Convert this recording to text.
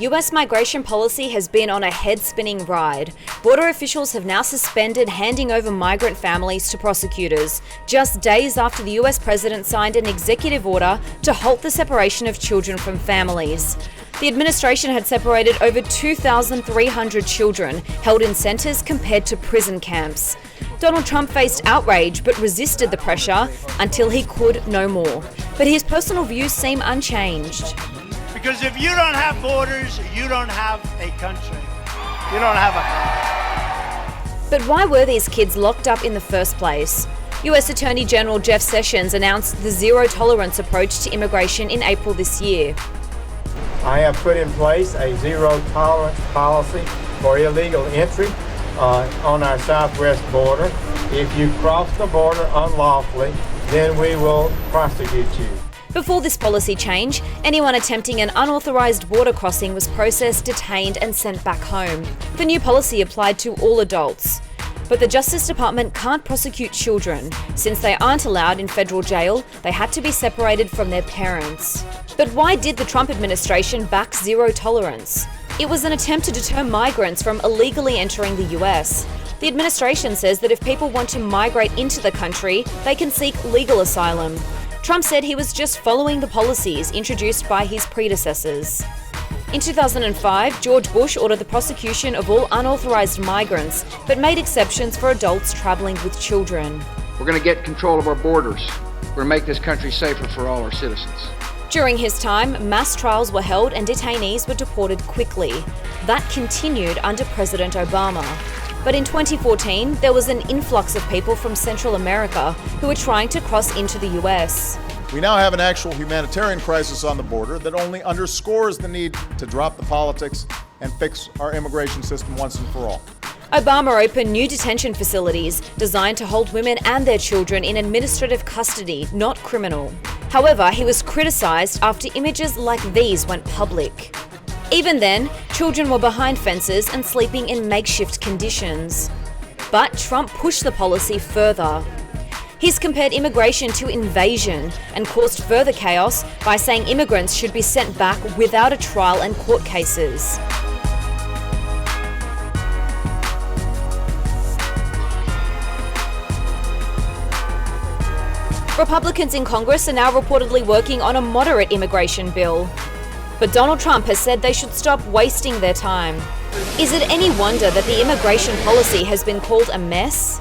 US migration policy has been on a head-spinning ride. Border officials have now suspended handing over migrant families to prosecutors, just days after the US president signed an executive order to halt the separation of children from families. The administration had separated over 2,300 children held in centres compared to prison camps. Donald Trump faced outrage but resisted the pressure until he could no more. But his personal views seem unchanged. Because if you don't have borders, you don't have a country. You don't have a country. But why were these kids locked up in the first place? US Attorney General Jeff Sessions announced the zero-tolerance approach to immigration in April this year. I have put in place a zero-tolerance policy for illegal entry on our southwest border. If you cross the border unlawfully, then we will prosecute you. Before this policy change, anyone attempting an unauthorised border crossing was processed, detained and sent back home. The new policy applied to all adults. But the Justice Department can't prosecute children. Since they aren't allowed in federal jail, they had to be separated from their parents. But why did the Trump administration back zero tolerance? It was an attempt to deter migrants from illegally entering the US. The administration says that if people want to migrate into the country, they can seek legal asylum. Trump said he was just following the policies introduced by his predecessors. In 2005, George Bush ordered the prosecution of all unauthorized migrants, but made exceptions for adults traveling with children. We're going to get control of our borders. We're going to make this country safer for all our citizens. During his time, mass trials were held and detainees were deported quickly. That continued under President Obama. But in 2014, there was an influx of people from Central America who were trying to cross into the US. We now have an actual humanitarian crisis on the border that only underscores the need to drop the politics and fix our immigration system once and for all. Obama opened new detention facilities designed to hold women and their children in administrative custody, not criminal. However, he was criticized after images like these went public. Even then, children were behind fences and sleeping in makeshift conditions. But Trump pushed the policy further. He's compared immigration to invasion and caused further chaos by saying immigrants should be sent back without a trial and court cases. Republicans in Congress are now reportedly working on a moderate immigration bill. But Donald Trump has said they should stop wasting their time. Is it any wonder that the immigration policy has been called a mess?